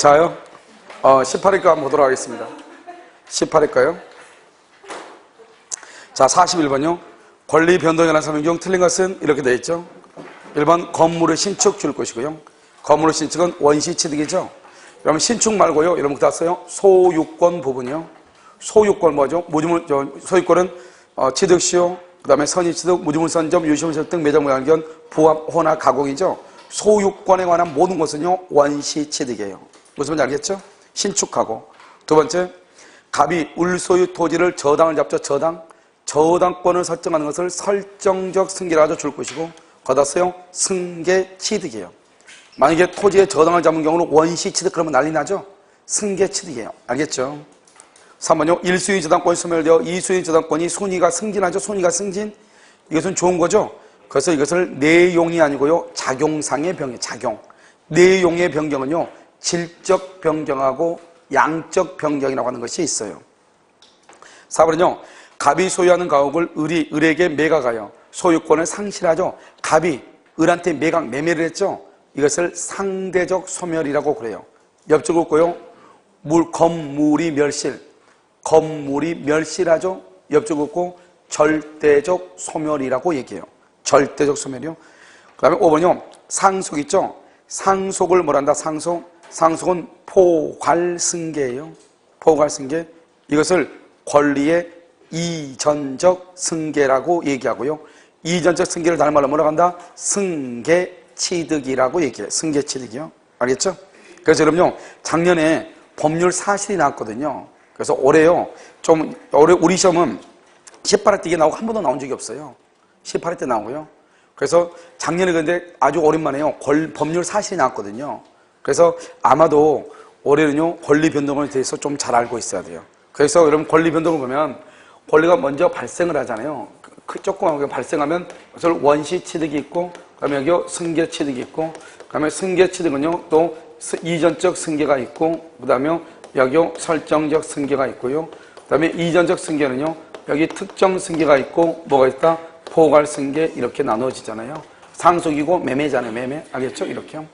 자요. 18회과 한번 보도록 하겠습니다. 18회과요. 자, 41번요. 권리 변동에 관한 설명 중 틀린 것은 이렇게 되어 있죠. 1번 건물의 신축 줄 것이고요. 건물의 신축은 원시 취득이죠. 그러면 신축 말고요. 여러분 다 써요. 소유권 부분이요. 소유권 뭐죠? 소유권은 취득시효, 그 다음에 선입취득, 무주물선점, 유시물선 등 매장무단견, 부합, 혼합, 가공이죠. 소유권에 관한 모든 것은요 원시 취득이에요. 무슨 말인지 알겠죠? 신축하고. 두 번째, 갑이 울소유 토지를 저당을 잡죠. 저당권을 설정하는 것을 설정적 승계라고 줄 것이고, 거기다 써요 승계 취득이에요. 만약에 토지에 저당을 잡은 경우는 원시 취득 그러면 난리 나죠. 승계 취득이에요. 알겠죠? 3번요. 1수의 저당권이 소멸되어 2수의 저당권이 순위가 승진하죠. 순위가 승진. 이것은 좋은 거죠. 그래서 이것을 내용이 아니고요. 작용상의 변경, 작용. 내용의 변경은요. 질적 변경하고 양적 변경이라고 하는 것이 있어요. 4번은요. 갑이 소유하는 가옥을 을에게 매각하여 소유권을 상실하죠. 갑이 을한테 매매를 했죠. 이것을 상대적 소멸이라고 그래요. 옆쪽을 보고요. 건물이 멸실하죠. 옆쪽을 보고 절대적 소멸이라고 얘기해요. 절대적 소멸이요. 그 다음에 5번이요. 상속 있죠. 상속을 뭐란다. 상속은 포괄승계예요. 포괄승계. 이것을 권리의 이전적 승계라고 얘기하고요. 이전적 승계를 다른 말로 뭐라고 한다? 승계취득이라고 얘기해요. 승계취득이요. 알겠죠? 그래서 여러분요. 작년에 법률 사실이 나왔거든요. 그래서 올해요. 올해 우리 시험은 18회 때 이게 나오고 한 번도 나온 적이 없어요. 18회 때 나오고요. 그래서 작년에 근데 아주 오랜만에요. 법률 사실이 나왔거든요. 그래서 아마도 올해는요. 권리 변동에 대해서 좀 잘 알고 있어야 돼요. 그래서 여러분 권리 변동을 보면 권리가 먼저 발생을 하잖아요. 조그맣게 발생하면 그것을 원시 취득이 있고, 그다음에 여기 승계 취득이 있고, 그다음에 승계 취득은요 또 이전적 승계가 있고, 그다음에 여기 설정적 승계가 있고요. 그다음에 이전적 승계는요 여기 특정 승계가 있고, 뭐가 있다? 포괄 승계 이렇게 나눠지잖아요. 상속이고 매매잖아요. 매매. 알겠죠? 이렇게요.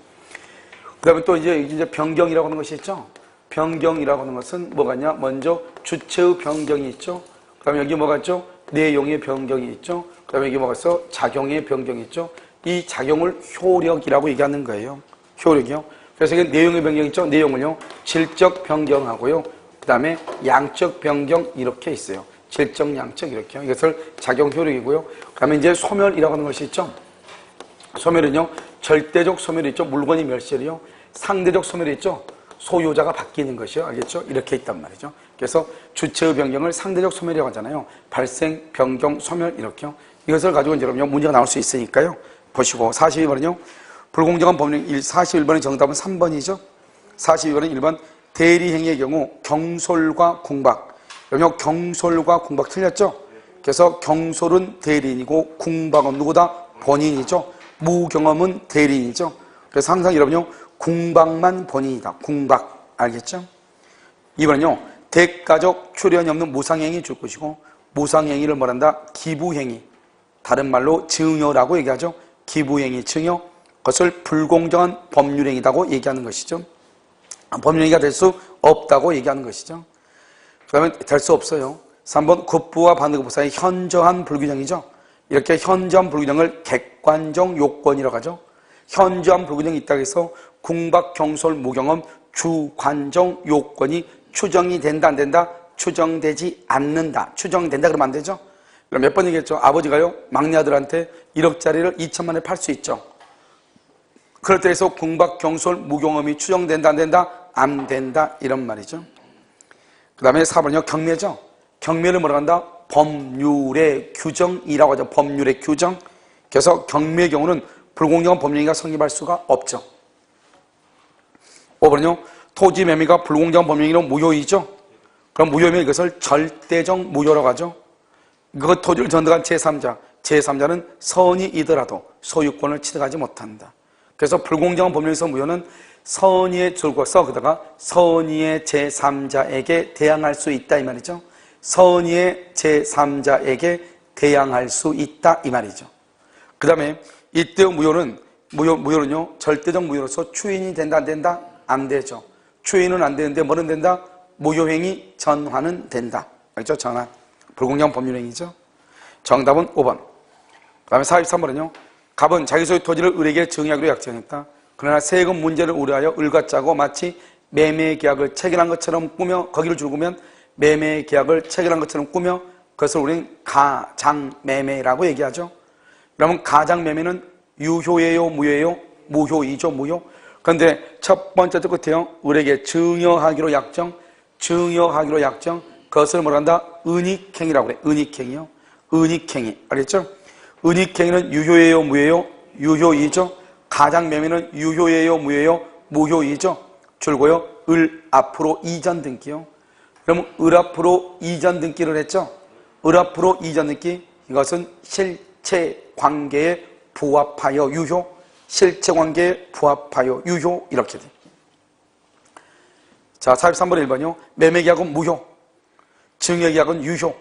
그다음에 또 이제 변경이라고 하는 것이 있죠. 변경이라고 하는 것은 뭐가 있냐? 먼저 주체의 변경이 있죠. 그다음에 여기 뭐가 있죠? 내용의 변경이 있죠. 그다음에 여기 뭐가 있어? 작용의 변경이 있죠. 이 작용을 효력이라고 얘기하는 거예요. 효력이요. 그래서 이게 내용의 변경이 있죠. 내용을요 질적 변경하고요. 그다음에 양적 변경 이렇게 있어요. 질적, 양적 이렇게요. 이것을 작용 효력이고요. 그다음에 이제 소멸이라고 하는 것이 있죠. 소멸은요 절대적 소멸이 있죠. 물건이 멸실이요. 상대적 소멸이 있죠. 소유자가 바뀌는 것이요. 알겠죠? 이렇게 있단 말이죠. 그래서 주체의 변경을 상대적 소멸이라고 하잖아요. 발생, 변경, 소멸 이렇게요. 이것을 가지고 이제 여러분 문제가 나올 수 있으니까요. 보시고 42번은요. 불공정한 법령 41번의 정답은 3번이죠. 42번은 1번 대리행위의 경우 경솔과 궁박. 여러분 경솔과 궁박 틀렸죠? 그래서 경솔은 대리인이고 궁박은 누구다? 본인이죠. 무경험은 대리인이죠. 그래서 항상 여러분요 궁박만 본인이다. 궁박. 알겠죠? 2번은요. 대가적 출현이 없는 무상행위 줄 것이고, 무상행위를 뭐란다? 기부행위. 다른 말로 증여라고 얘기하죠. 기부행위, 증여. 그것을 불공정한 법률행위라고 얘기하는 것이죠. 법률행위가 될 수 없다고 얘기하는 것이죠. 그 다음에 될 수 없어요. 3번 급부와 반대급부 사이의 현저한 불균형이죠. 이렇게 현저한 불균형을 객관적 요건이라고 하죠. 현저한 불균형이 있다고 해서 궁박, 경솔, 무경험, 주관적 요건이 추정이 된다, 안 된다? 추정되지 않는다. 추정된다 그러면 안 되죠? 그럼 몇 번 얘기했죠? 아버지가요, 막내 아들한테 1억짜리를 2천만 원에 팔 수 있죠. 그럴 때에서 궁박, 경솔, 무경험이 추정된다, 안 된다? 안 된다. 이런 말이죠. 그 다음에 4번은요, 경매죠. 경매를 뭐라고 한다? 법률의 규정이라고 하죠. 법률의 규정. 그래서 경매의 경우는 불공정한 법령이가 성립할 수가 없죠. 5번은요, 토지 매매가 불공정한 법령이로 무효이죠. 그럼 무효면 이것을 절대적 무효라고 하죠. 그 토지를 전득한 제3자는 선의이더라도 소유권을 취득하지 못한다. 그래서 불공정한 법령에서 무효는 선의의 줄거서 그다가 선의의 제3자에게 대항할 수 있다 이 말이죠. 선의의 제3자에게 대항할 수 있다 이 말이죠. 그 다음에 이때의 무효는요 절대적 무효로서 추인이 된다 안 된다? 안 되죠. 추인은 안 되는데 뭐는 된다? 무효행위 전환은 된다. 알죠? 전환. 불공정 법률행위죠. 정답은 5번. 그 다음에 43번은요. 갑은 자기 소유 토지를 을에게 증여하기로 약정했다. 그러나 세금 문제를 우려하여 을과 짜고 마치 매매 계약을 체결한 것처럼 꾸며 거기를 줄이면 매매 계약을 체결한 것처럼 꾸며 그것을 우리는 가장매매라고 얘기하죠. 그러면 가장매매는 유효예요, 무효예요? 무효이죠, 무효. 그런데 첫 번째 뜻 끝에요. 을에게 증여하기로 약정, 증여하기로 약정. 그것을 뭐라 한다? 은닉행위라고 그래. 은닉행위요. 은닉행위. 알겠죠? 은닉행위는 유효예요, 무효예요? 유효이죠. 가장매매는 유효예요, 무효예요? 무효이죠. 줄고요. 을 앞으로 이전 등기요. 그럼 을 앞으로 이전 등기를 했죠. 을 앞으로 이전 등기. 이것은 실체 관계에 부합하여 유효. 실체 관계에 부합하여 유효. 이렇게 돼. 자, 43번 1번이요. 매매계약은 무효. 증여계약은 유효.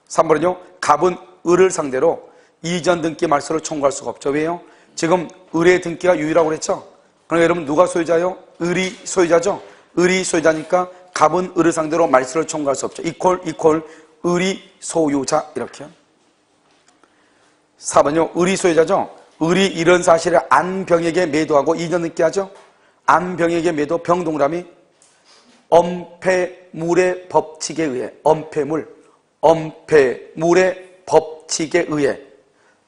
3번은요. 갑은 을을 상대로 이전 등기 말소를 청구할 수가 없죠. 왜요? 지금 을의 등기가 유효라고 그랬죠. 그럼 여러분 누가 소유자요? 을이 소유자죠. 을이 소유자니까 갑은 을을 상대로 말소를 청구할 수 없죠. 이퀄 을이 소유자 이렇게요. 4번요. 을이 소유자죠. 을이 이런 사실을 안병에게 매도하고 이전 등기하죠. 안병에게 매도 병동그라미 엄폐물의 법칙에 의해 엄폐물의 법칙에 의해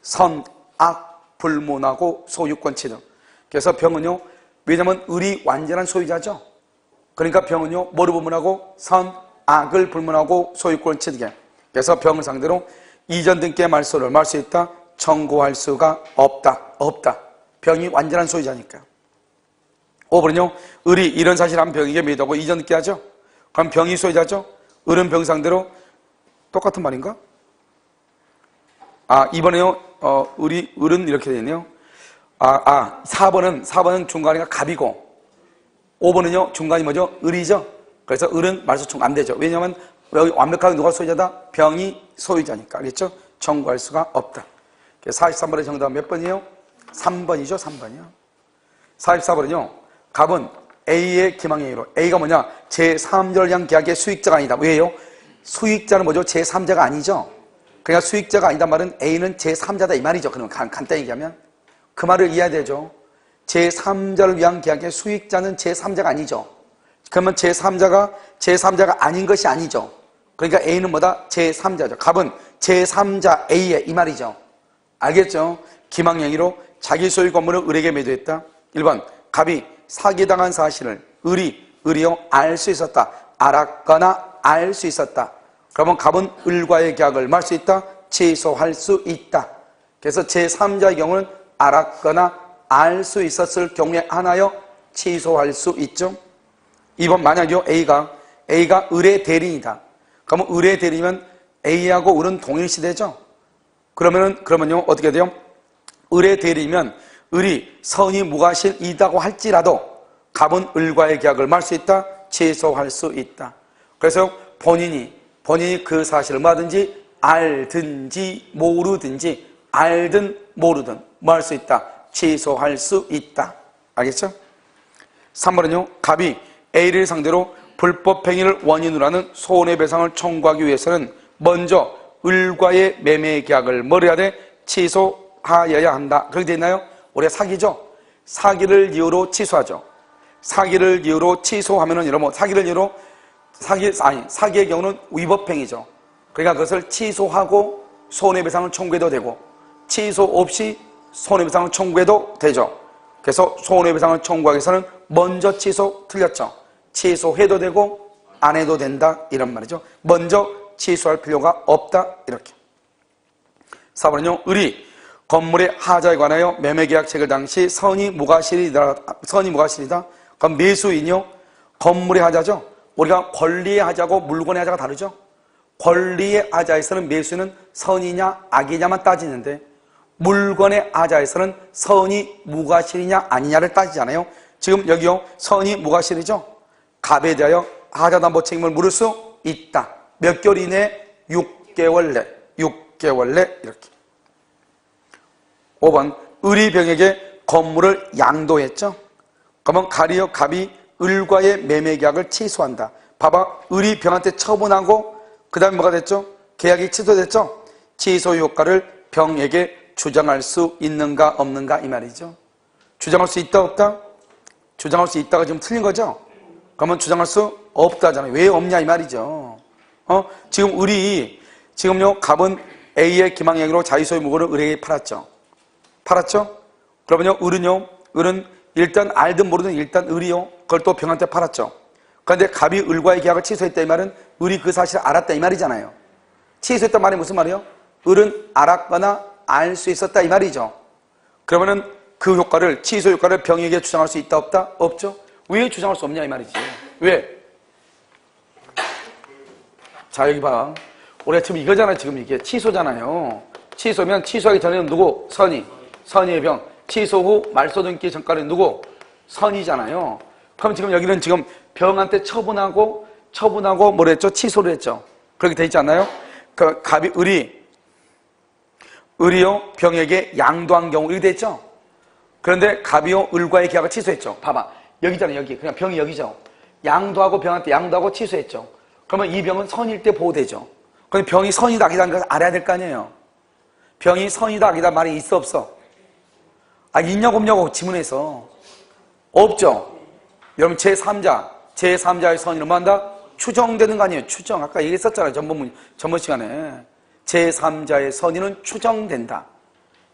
선악 불문하고 소유권 취득. 그래서 병은요. 왜냐하면 을이 완전한 소유자죠. 그러니까 병은요. 뭐를 불문하고? 선악을 불문하고 소유권 취득해. 그래서 병을 상대로 이전 등기의 말소를 말 수 있다. 청구할 수가 없다. 병이 완전한 소유자니까요. 5번은요. 을이 이런 사실 한 병에게 매도하고 이전 등기하죠. 그럼 병이 소유자죠. 을은 병 상대로 똑같은 말인가? 이번에요. 을은 이렇게 되네요. 4번은 중간이가 갑이고 5번은요. 중간이 뭐죠? 을이죠. 그래서 을은 말소 청구 안 되죠. 왜냐하면 여기 완벽하게 누가 소유자다? 병이 소유자니까. 알겠죠? 청구할 수가 없다. 43번의 정답은 몇 번이에요? 3번이죠. 3번이요. 44번은요. 갑은 A의 기망행위로. A가 뭐냐? 제3절량 계약의 수익자가 아니다. 왜요? 수익자는 뭐죠? 제3자가 아니죠. 그러니까 수익자가 아니다 말은 A는 제3자다 이 말이죠. 그러면 간단히 얘기하면 그 말을 이해해야 되죠. 제3자를 위한 계약의 수익자는 제3자가 아니죠. 그러면 제3자가 아닌 것이 아니죠. 그러니까 A는 뭐다? 제3자죠. 갑은 제3자 A의 이 말이죠. 알겠죠? 기망행위로 자기 소유 건물을 을에게 매도했다. 1번 갑이 사기당한 사실을 을이요 알 수 있었다. 알았거나 알 수 있었다. 그러면 갑은 을과의 계약을 말 수 있다. 취소할 수 있다. 그래서 제3자의 경우는 알았거나 알 수 있었을 경우에 하나여 취소할 수 있죠. 2번 만약요 A가 을의 대리인이다. 그러면 을의 대리면 A하고 을은 동일시대죠. 그러면요 어떻게 돼요? 을의 대리면 을이 선의 무과실이다고 할지라도 갑은 을과의 계약을 말 수 있다. 취소할 수 있다. 그래서 본인이 그 사실을 뭐든지 알든지 모르든지 알든 모르든 뭐 할 수 있다. 취소할 수 있다. 알겠죠? 3번은요. 갑이 A를 상대로 불법행위를 원인으로 하는 손해배상을 청구하기 위해서는 먼저 을과의 매매 계약을 뭘 해야 돼? 취소하여야 한다. 그렇게 되어 있나요? 우리가 사기죠? 사기를 이유로 취소하죠. 사기를 이유로 취소하면은 여러분 사기를 이유로 사기의 경우는 위법행위죠. 그러니까 그것을 취소하고 손해배상을 청구해도 되고 취소 없이 손해배상을 청구해도 되죠. 그래서 손해배상을 청구하기 위해서는 먼저 취소 틀렸죠. 취소해도 되고 안 해도 된다 이런 말이죠. 먼저 취소할 필요가 없다 이렇게. 4번은요. 을이 건물의 하자에 관하여 매매계약 체결 당시 선의 무과실이다. 그럼 매수인이요. 건물의 하자죠. 우리가 권리의 하자고 물건의 하자가 다르죠. 권리의 하자에서는 매수인은 선이냐 악이냐만 따지는데 물건의 하자에서는 선이 무과실이냐 아니냐를 따지잖아요. 지금 여기요 선이 무과실이죠. 갑에 대하여 하자담보 책임을 물을 수 있다. 몇 개월 이내? 6개월 내 이렇게. 5번 을이 병에게 건물을 양도했죠. 그러면 갑이 을과의 매매 계약을 취소한다. 봐봐. 을이 병한테 처분하고 그 다음에 뭐가 됐죠? 계약이 취소됐죠? 취소 효과를 병에게 주장할 수 있는가 없는가 이 말이죠. 주장할 수 있다 없다? 주장할 수 있다가 지금 틀린 거죠? 그러면 주장할 수 없다잖아요. 왜 없냐 이 말이죠. 지금 을이 지금요 갑은 A의 기망행위로 자유소유 물건을 을에게 팔았죠. 팔았죠? 그러면요 을은 일단 알든 모르든 일단 을이요 그걸 또 병한테 팔았죠. 그런데 갑이 을과의 계약을 취소했다 이 말은 을이 그 사실을 알았다 이 말이잖아요. 취소했단 말이 무슨 말이에요? 을은 알았거나 알 수 있었다 이 말이죠. 그러면은 그 효과를 취소 효과를 병에게 주장할 수 있다 없다? 없죠. 왜 주장할 수 없냐 이 말이지. 왜? 자 여기 봐. 우리가 지금 이거잖아요. 지금 이게 취소잖아요. 취소면 취소하기 전에는 누구? 선의의 병. 취소 후 말소 등기 전까지는 누구? 선이잖아요. 그럼 지금 여기는 지금 병한테 처분하고 뭐라 했죠? 취소를 했죠. 그렇게 돼 있지 않나요? 그 갑이 을이요 병에게 양도한 경우 이렇게 됐죠. 그런데 갑이요 을과의 계약을 취소했죠. 봐봐 여기잖아요. 여기 그냥 병이 여기죠. 양도하고 병한테 양도하고 취소했죠. 그러면 이 병은 선일 때 보호되죠. 그럼 병이 선이다 악이다는 걸 알아야 될 거 아니에요. 병이 선이다 악이다 말이 있어 없어? 있냐고 없냐고 지문에서 없죠. 여러분 제3자의 선의는 뭐한다? 추정되는 거 아니에요. 추정. 아까 얘기했었잖아요. 전번 시간에. 제3자의 선의는 추정된다.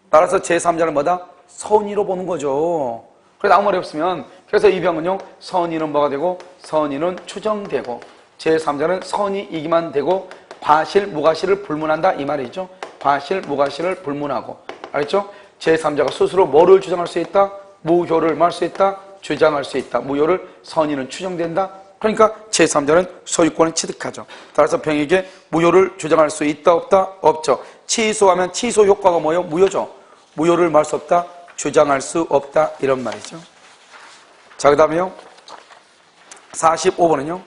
따라서 제3자는 뭐다? 선의로 보는 거죠. 그래서 아무 말이 없으면 그래서 이 병은요 선의는 뭐가 되고 선의는 추정되고 제3자는 선의이기만 되고 과실, 무과실을 불문한다 이 말이죠. 과실, 무과실을 불문하고 알겠죠? 제3자가 스스로 뭐를 주장할 수 있다? 무효를 말 수 있다? 주장할 수 있다. 무효를 선의는 추정된다. 그러니까 제3자는 소유권을 취득하죠. 따라서 병에게 무효를 주장할 수 있다 없다? 없죠. 취소하면 취소 효과가 뭐예요? 무효죠. 무효를 말 수 없다? 주장할 수 없다 이런 말이죠. 자 그 다음에요 45번은요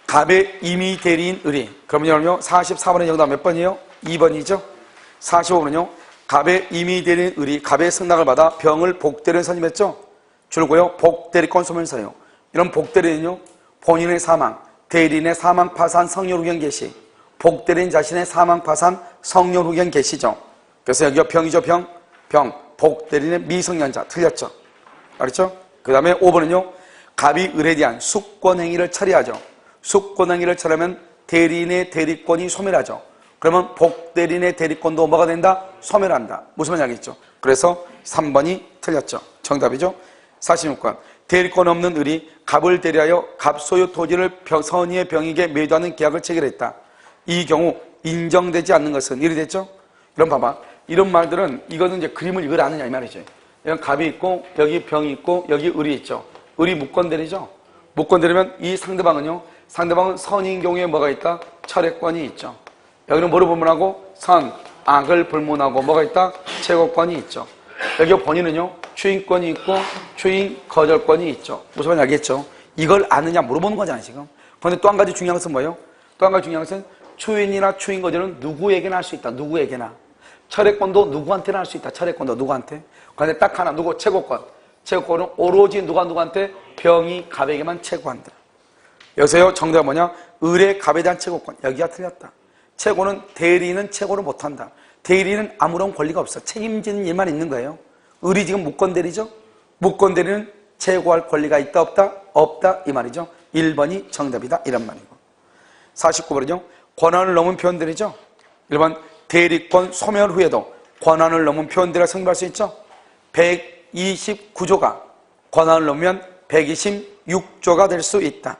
갑의 임의 대리인 을이 그러면요 44번은 여기다 몇 번이에요? 2번이죠. 45번은요 갑의 임의 대리인 을이 갑의 승낙을 받아 병을 복대리인 선임했죠. 줄고요 복대리권 소멸서요. 이런 복대리인은요 본인의 사망, 대리인의 사망 파산 성렬 후견 개시, 복대리인 자신의 사망 파산 성렬 후견 개시죠. 그래서 여기가 병이죠. 병 복대리인의 미성년자 틀렸죠. 알았죠? 그 다음에 5번은요 갑이 을에 대한 숙권행위를 처리하죠. 숙권행위를 처리하면 대리인의 대리권이 소멸하죠. 그러면 복대리인의 대리권도 뭐가 된다? 소멸한다. 무슨 말인지 알겠죠? 그래서 3번이 틀렸죠. 정답이죠. 46번 대리권 없는 을이 갑을 대리하여 갑 소유 토지를 선의의 병에게 매도하는 계약을 체결했다. 이 경우 인정되지 않는 것은 이리 됐죠? 이런 봐봐. 이런 말들은 이거는 이제 그림을 이걸 아느냐 이 말이죠. 여기 갑이 있고 여기 병이 있고 여기 을이 있죠. 을이 무권대리죠. 무권대리면 이 상대방은 선인 경우에 뭐가 있다? 철회권이 있죠. 여기는 뭐를 불문하고? 선, 악을 불문하고 뭐가 있다? 채권권이 있죠. 여기 본인은요 추인권이 있고 추인 거절권이 있죠. 무슨 말인지 알겠죠? 이걸 아느냐 물어보는 거잖아요 지금. 그런데 또 한 가지 중요한 것은 뭐예요? 또 한 가지 중요한 것은 추인이나 추인 거절은 누구에게나 할 수 있다. 누구에게나. 철회권도 누구한테나 할 수 있다. 철회권도 누구한테. 그런데 딱 하나 누구? 채권권. 채권은 오로지 누구한테? 병이 갑에게만 채권한다. 여기서요 정답은 뭐냐? 을의 갑에 대한 채권권. 여기가 틀렸다. 채권은 대리인은 채권을 못한다. 대리인은 아무런 권리가 없어. 책임지는 일만 있는 거예요. 을이 지금 무권대리죠? 무권대리는 채고할 권리가 있다 없다? 없다 이 말이죠. 1번이 정답이다 이런 말이고. 49번은요 권한을 넘은 표현들이죠. 1번 대리권 소멸 후에도 권한을 넘은 표현들을 성립할 수 있죠. 129조가 권한을 넘으면 126조가 될 수 있다.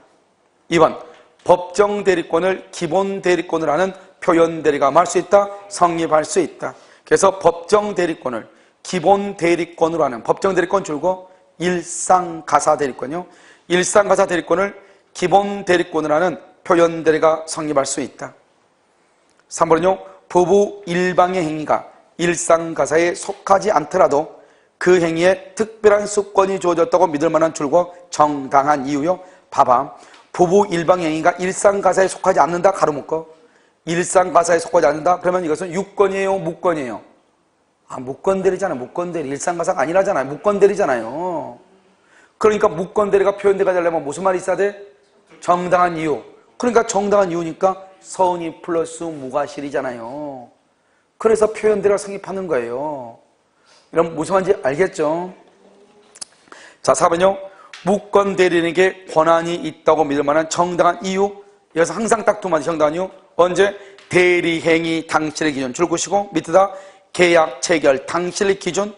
2번 법정 대리권을 기본 대리권을 하는 표현 대리가 할 수 있다. 성립할 수 있다. 그래서 법정 대리권을 기본 대리권으로 하는 법정 대리권 줄고 일상가사 대리권이요. 일상가사 대리권을 기본 대리권으로 하는 표현 대리가 성립할 수 있다. 3번은요. 부부 일방의 행위가 일상가사에 속하지 않더라도 그 행위에 특별한 수권이 주어졌다고 믿을 만한 줄고 정당한 이유요. 봐봐. 부부 일방의 행위가 일상가사에 속하지 않는다. 가로묶어. 일상가사에 속하지 않는다. 그러면 이것은 유권이에요. 무권이에요. 무권대리잖아요. 무권대리. 일상가사가 아니라잖아요. 무권대리잖아요. 그러니까 무권대리가 표현대가 되려면 무슨 말이 있어야 돼? 정당한 이유. 그러니까 정당한 이유니까 선의 플러스 무가 실이잖아요. 그래서 표현대리가 성립하는 거예요. 여러분 무슨 말인지 알겠죠? 자, 4번요. 무권대리인에게 권한이 있다고 믿을 만한 정당한 이유. 여기서 항상 딱 두 마디 정당한 이유. 언제? 대리행위 당실의 기준 줄 것이고 밑에다 계약 체결 당실의 기준,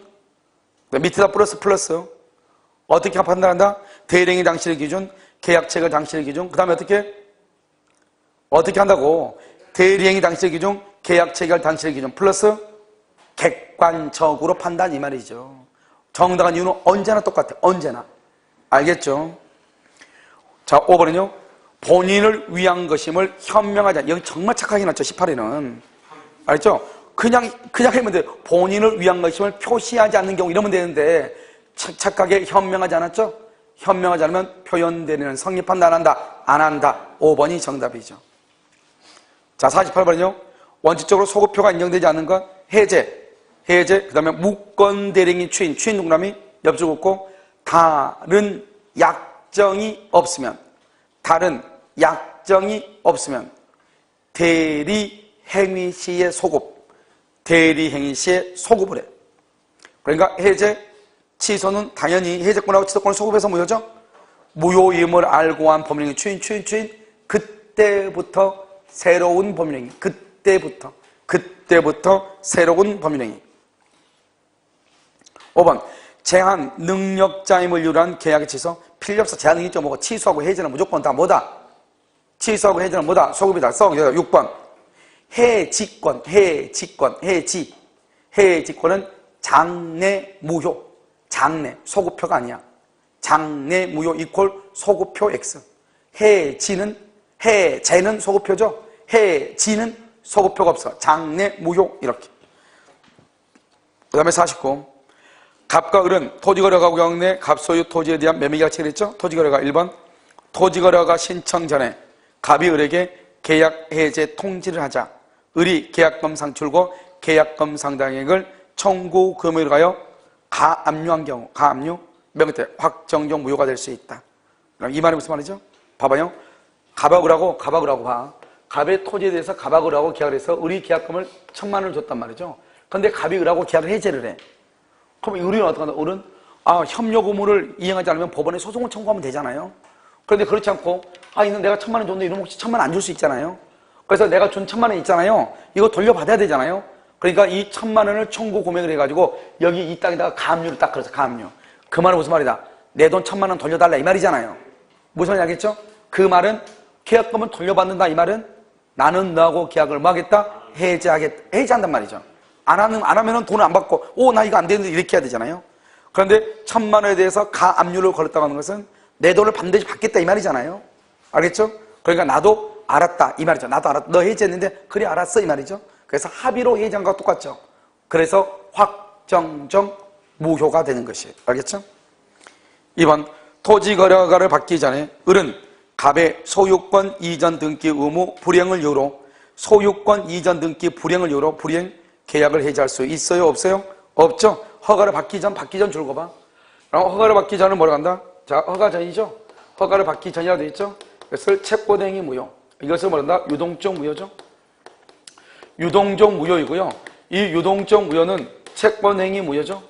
밑에다 플러스 어떻게 판단한다? 대리행위 당실의 기준, 계약 체결 당실의 기준, 그 다음에 어떻게 한다고? 대리행위 당실의 기준, 계약 체결 당실의 기준 플러스 객관적으로 판단 이 말이죠. 정당한 이유는 언제나 똑같아. 언제나. 알겠죠? 자, 5번은요. 본인을 위한 것임을 현명하지 않아. 여기 정말 착하게 났죠. 18에는. 알겠죠? 그냥 하면 돼. 본인을 위한 것임을 표시하지 않는 경우 이러면 되는데 착하게 현명하지 않았죠? 현명하지 않으면 표현되는 성립한다 안 한다. 5번이 정답이죠. 자, 48번은요. 원칙적으로 소급표가 인정되지 않는 것 해제, 그 다음에 무권대리인 추인 동그라미 옆줄 긋고 다른 약정이 없으면 대리행위 시에 소급을 해. 그러니까 해제, 취소는 당연히 해제권하고 취소권을 소급해서 무효죠? 무효임을 알고 한 법령이 추인. 그때부터 새로운 법령이. 그때부터 새로운 법령이. 5번. 제한 능력자임을 이유로 한 계약의 취소. 필요없어. 제한 능력자 뭐고 취소하고 해제는 무조건 다 뭐다? 취소하고 해제는 뭐다? 소급이다. 6번. 해지권은 장래 무효. 소급표가 아니야. 장래 무효 이퀄 소급표 X. 해제는 소급표죠. 해지는 소급표가 없어. 장래 무효 이렇게. 그 다음에 49. 갑과 을은 토지거래가 구역 내 갑소유 토지에 대한 매매계약 체결했죠. 토지거래가 1번. 토지거래가 신청 전에 갑이 을에게 계약 해제 통지를 하자. 을이 계약금 상출고 계약금 상당액을 청구 금액으로 가여 가압류한 경우, 맨 끝에 확정적 무효가 될 수 있다. 이 말이 무슨 말이죠? 봐봐요. 갑하고 봐. 갑의 토지에 대해서 갑하고 계약을 해서 을이 계약금을 1,000만 원을 줬단 말이죠. 그런데 갑이 을하고 계약을 해제를 해. 그럼 을은 어떻게 한다? 을은 협력 의무를 이행하지 않으면 법원에 소송을 청구하면 되잖아요. 그런데 그렇지 않고 이는 내가 1,000만 원 줬는데 이러면 혹시 1,000만 원 안 줄 수 있잖아요. 그래서 내가 준 1,000만 원 있잖아요. 이거 돌려받아야 되잖아요. 그러니까 이 1,000만 원을 청구 고액을 해가지고 여기 이 땅에다가 가압류를 딱 걸어서 가압류. 그 말은 무슨 말이다? 내 돈 1,000만 원 돌려달라 이 말이잖아요. 무슨 말인지 알겠죠? 그 말은 계약금을 돌려받는다 이 말은 나는 너하고 계약을 뭐 하겠다? 해제한단 말이죠. 안 하면은 돈을 안 받고 나 이거 안 되는데 이렇게 해야 되잖아요. 그런데 1,000만 원에 대해서 가압류를 걸었다고 하는 것은 내 돈을 반드시 받겠다 이 말이잖아요. 알겠죠? 그러니까 나도 알았다 이 말이죠. 나도 알았다. 너 해제했는데 그래 알았어 이 말이죠. 그래서 합의로 해제한 것과 똑같죠. 그래서 확정적 무효가 되는 것이에요. 알겠죠? 2번 토지거래가를 받기 전에 을은 갑의 소유권 이전 등기 의무 불이행을 이유로 불이행 계약을 해지할 수 있어요? 없어요? 없죠? 허가를 받기 전 줄 거 봐. 허가를 받기 전은 뭐라고 한다? 자, 허가 전이죠? 허가를 받기 전이라고 되어 있죠? 이것을 채권행위 무효. 이것을 뭐란다? 유동적 무효죠? 유동적 무효이고요. 이 유동적 무효는 채권행위 무효죠?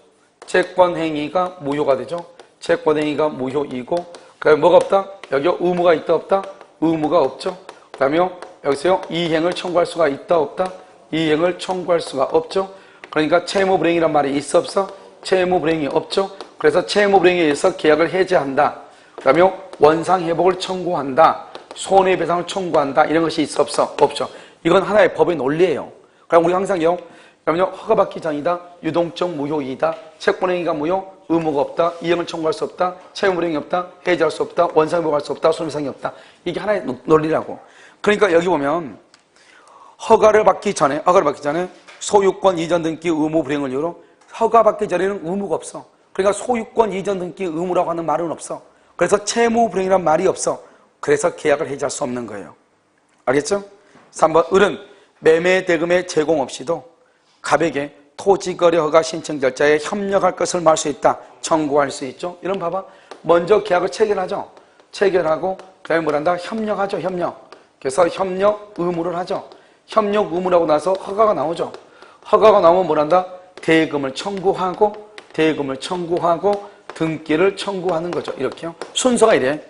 채권행위가 무효가 되죠? 채권행위가 무효이고, 그 다음에 뭐가 없다? 여기 의무가 있다, 없다? 의무가 없죠? 그 다음에 여기서요, 이행을 청구할 수가 있다, 없다? 이행을 청구할 수가 없죠? 그러니까 채무불이행이란 말이 있어, 없어? 채무불이행이 없죠? 그래서 채무불이행에 의해서 계약을 해제한다. 그 다음에 원상회복을 청구한다. 손해배상을 청구한다. 이런 것이 있어, 없어? 없죠. 이건 하나의 법의 논리예요. 그럼 우리 항상요, 그러면 허가받기 전이다, 유동적 무효이다, 채권행위가 무효, 의무가 없다, 이행을 청구할 수 없다, 채무불이행이 없다, 해제할 수 없다, 원상회복할 수 없다, 손해배상이 없다. 이게 하나의 논리라고. 그러니까 여기 보면 허가를 받기 전에 소유권 이전 등기 의무 불이행을 이유로 허가받기 전에는 의무가 없어. 그러니까 소유권 이전 등기 의무라고 하는 말은 없어. 그래서 채무 불이행이란 말이 없어. 그래서 계약을 해지할 수 없는 거예요. 알겠죠? 3번 을은 매매 대금의 제공 없이도 갑에게 토지거래 허가 신청 절차에 협력할 것을 말할 수 있다. 청구할 수 있죠. 이런 봐봐. 먼저 계약을 체결하죠. 체결하고 그다음에 뭘 한다? 협력하죠. 협력. 그래서 협력 의무를 하죠. 협력 의무라고 나서 허가가 나오죠. 허가가 나오면 뭘 한다? 대금을 청구하고 등기를 청구하는 거죠. 이렇게요. 순서가 이래.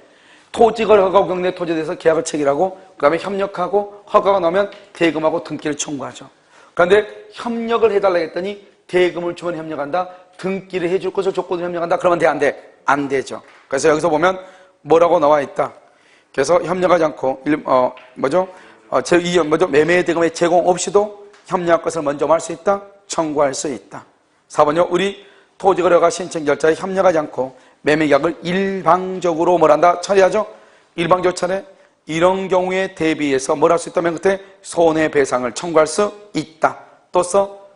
토지거래 허가 경내 토지에 대해서 계약을 체결하고 그 다음에 협력하고 허가가 나오면 대금하고 등기를 청구하죠. 그런데 협력을 해달라 했더니 대금을 주면 협력한다. 등기를 해줄 것을 조건으로 협력한다. 그러면 돼? 안 돼? 안 되죠. 그래서 여기서 보면 뭐라고 나와 있다. 그래서 협력하지 않고 매매 대금의 제공 없이도 협력할 것을 먼저 할 수 있다. 청구할 수 있다. 4번요. 우리 토지거래허가 신청 절차에 협력하지 않고 매매계약을 일방적으로 뭘한다? 처리하죠. 일방적으로 처리. 이런 경우에 대비해서 뭘 할 수 있다면 그때 손해배상을 청구할 수 있다. 또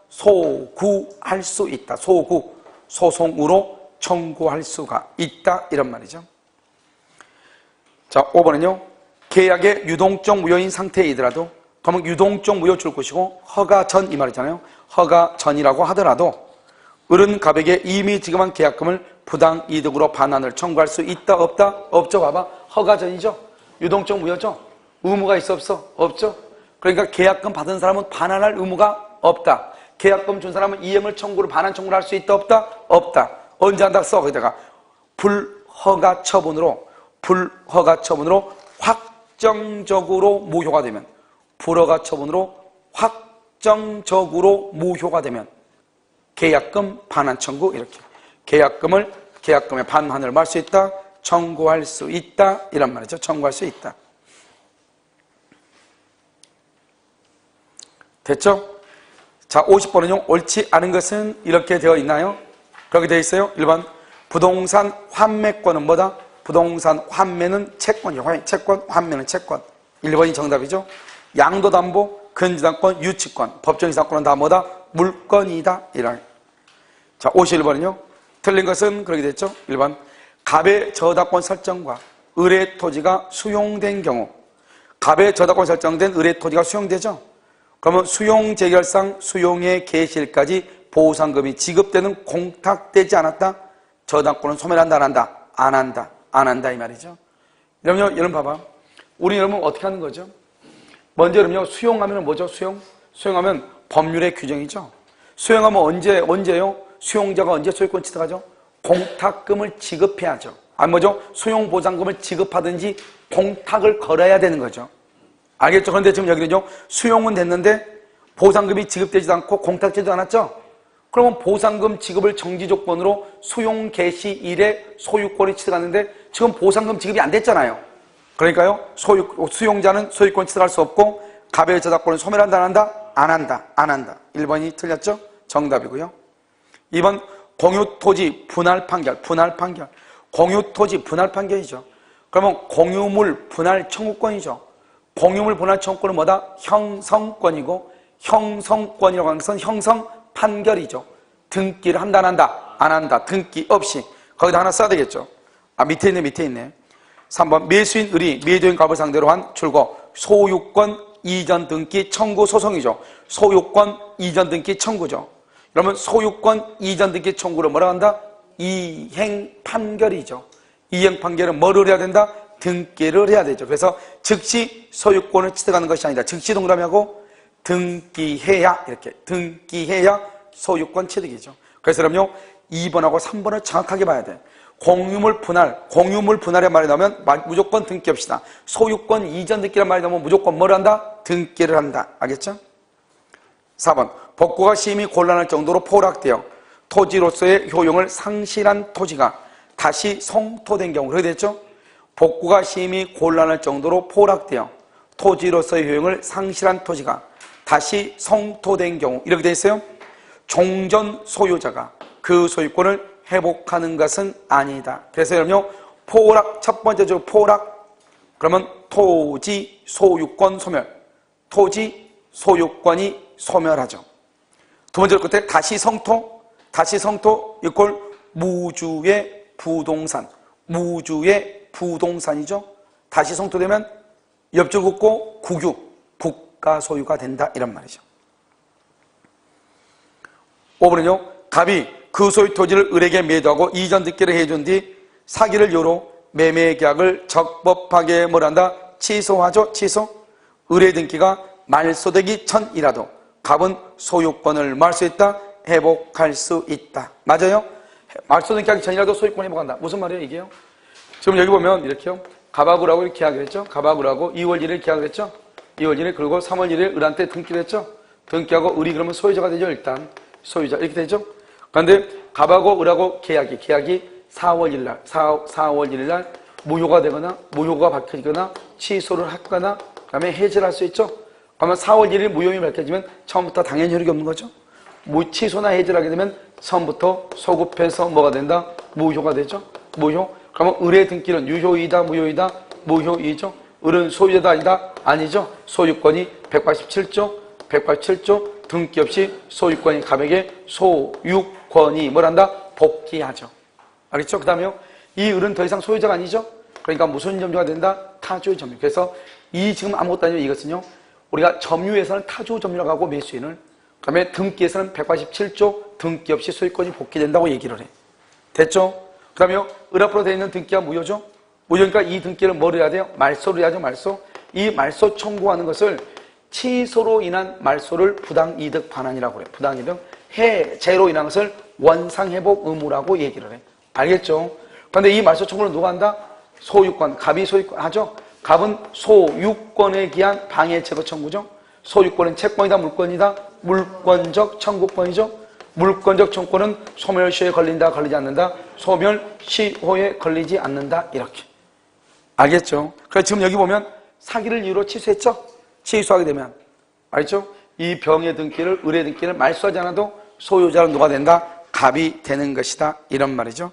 소구할 수 있다. 소구, 소송으로 청구할 수가 있다. 이런 말이죠. 자, 5번은요. 계약의 유동적 무효인 상태이더라도, 그러면 유동적 무효 줄 것이고 허가 전 이 말이잖아요. 허가 전이라고 하더라도 을은 갑에게 이미 지급한 계약금을 부당이득으로 반환을 청구할 수 있다 없다? 없죠. 봐봐. 허가 전이죠. 유동적 무효죠. 의무가 있어 없어? 없죠. 그러니까 계약금 받은 사람은 반환할 의무가 없다. 계약금 준 사람은 이행을 청구를 반환 청구를 할 수 있다 없다? 없다. 언제 한다 써? 거기다가 불허가 처분으로 확정적으로 무효가 되면, 불허가 처분으로 확정적으로 무효가 되면 계약금 반환 청구. 이렇게 계약금의 반환을 할 수 있다, 청구할 수 있다, 이란 말이죠. 청구할 수 있다. 됐죠? 자, 50번은요. 옳지 않은 것은 이렇게 되어 있나요? 그렇게 되어 있어요. 1번 부동산 환매권은 뭐다? 부동산 환매는 채권이죠. 채권, 환매는 채권. 1번이 정답이죠. 양도담보, 근저당권, 유치권, 법정이사건은 다 뭐다? 물건이다. 이런. 자, 51번은요. 틀린 것은 그렇게 됐죠. 1번 갑의 저당권 설정과 을의 토지가 수용된 경우, 갑의 저당권 설정된 을의 토지가 수용되죠. 그러면 수용 재결상 수용의 개시일까지 보상금이 지급되는 공탁되지 않았다? 저당권은 소멸한다 안 한다? 안 한다. 안 한다 이 말이죠. 여러분 봐봐. 우리 여러분 어떻게 하는 거죠? 먼저 여러분요. 수용하면 뭐죠? 수용하면 법률의 규정이죠. 수용하면 언제요? 수용자가 언제 소유권 취득하죠? 공탁금을 지급해야죠. 아니 뭐죠? 수용보상금을 지급하든지 공탁을 걸어야 되는 거죠. 알겠죠? 그런데 지금 여기는요. 수용은 됐는데 보상금이 지급되지도 않고 공탁되지도 않았죠? 그러면 보상금 지급을 정지 조건으로 수용 개시일에 소유권이 취득하는데 지금 보상금 지급이 안 됐잖아요. 그러니까요. 수용자는 소유권 취득할 수 없고 갑의 저당권은 소멸한다 안 한다? 안 한다. 안 한다. 1번이 틀렸죠? 정답이고요. 2번 공유토지 분할 판결. 공유토지 분할 판결이죠. 그러면 공유물 분할 청구권이죠. 공유물 분할 청구권은 뭐다? 형성권이고, 형성권이라고 하는 것은 형성 판결이죠. 등기를 한다 안 한다? 안 한다. 등기 없이. 거기다 하나 써야 되겠죠. 밑에 있네. 3번 매수인 을이 매도인 갑을 상대로 한 출고 소유권 이전 등기 청구 소송이죠. 소유권 이전 등기 청구죠. 그러면 소유권 이전 등기 청구를 뭐라고 한다? 이행 판결이죠. 이행 판결은 뭐를 해야 된다? 등기를 해야 되죠. 그래서 즉시 소유권을 취득하는 것이 아니다. 즉시 동그라미하고 등기해야, 이렇게 등기해야 소유권 취득이죠. 그래서 그럼요 2번하고 3번을 정확하게 봐야 돼. 공유물 분할의 말이 나오면 무조건 등기합시다. 소유권 이전 등기란 말이 나오면 무조건 뭘 한다? 등기를 한다. 알겠죠? 4번 복구가 심히 곤란할 정도로 포락되어 토지로서의 효용을 상실한 토지가 다시 성토된 경우. 그렇게 됐죠? 복구가 심히 곤란할 정도로 포락되어 토지로서의 효용을 상실한 토지가 다시 성토된 경우. 이렇게 돼 있어요. 종전 소유자가 그 소유권을 회복하는 것은 아니다. 그래서 여러분요, 포락, 첫 번째죠. 포락. 그러면 토지 소유권 소멸. 토지 소유권이 소멸하죠. 두 번째로 끝에 다시 성토. 다시 성토 이꼴 무주의 부동산. 무주의 부동산이죠. 다시 성토되면 엽주 국고 국유, 국가 소유가 된다. 이런 말이죠. 5번은요, 갑이 그 소유 토지를 을에게 매도하고 이전 등기를 해준 뒤 사기를 이유로 매매 계약을 적법하게 뭐란다? 취소하죠. 취소. 의뢰 등기가 말소되기 전이라도 갑은 소유권을 뭐 할 수 있다? 회복할 수 있다. 맞아요? 말소 등기하기 전이라도 소유권 회복한다. 무슨 말이에요 이게요? 지금 여기 보면 이렇게요. 갑하고라고 이렇게 계약을 했죠. 갑하고라고 2월 1일 계약을 했죠. 2월 1일 그리고 3월 1일 을한테 등기를 했죠. 등기하고 을이 그러면 소유자가 되죠. 일단 소유자 이렇게 되죠. 그런데 갑하고 을하고 계약이 4월 1일 날 4월 1일 날 무효가 되거나 무효가 밝혀지거나 취소를 하거나 그다음에 해지를 할 수 있죠. 그러면 4월 1일 무효이 밝혀지면 처음부터 당연히 효력이 없는 거죠. 취소나 해지를 하게 되면 처음부터 소급해서 뭐가 된다? 무효가 되죠. 무효. 그러면 을의 등기는 유효이다 무효이다? 무효이죠. 을은 소유자다 아니다? 아니죠. 소유권이 187조 등기 없이 소유권이 갑에게 소유권이 뭐란다? 복귀하죠. 알겠죠? 그 다음에요. 이 을은 더 이상 소유자가 아니죠. 그러니까 무슨 점유가 된다? 타주의 점유. 그래서 이 지금 아무것도 아니에요. 이것은요. 우리가 점유에서는 타주 점유라고 하고 매수인을 그 다음에 등기에서는 187조 등기 없이 소유권이 복귀된다고 얘기를 해. 됐죠? 그 다음에 을 앞으로 되어 있는 등기가 무효죠? 무효니까 이 등기를 뭘 해야 돼요? 말소를 해야죠. 말소. 이 말소 청구하는 것을 취소로 인한 말소를 부당이득 반환이라고 그래. 부당이득. 해제로 인한 것을 원상회복 의무라고 얘기를 해. 알겠죠? 그런데 이 말소 청구를 누가 한다? 소유권. 갑이 소유권 하죠? 갑은 소유권에 기한 방해 제거 청구죠? 소유권은 채권이다 물권이다? 물권적 청구권이죠? 물권적 청구권은 소멸시효에 걸린다 걸리지 않는다? 소멸시효에 걸리지 않는다 이렇게. 알겠죠? 그래서 지금 여기 보면 사기를 이유로 취소했죠? 취소하게 되면 알죠? 이 병의 등기를 을의 등기를 말소하지 않아도 소유자는 누가 된다? 갑이 되는 것이다 이런 말이죠.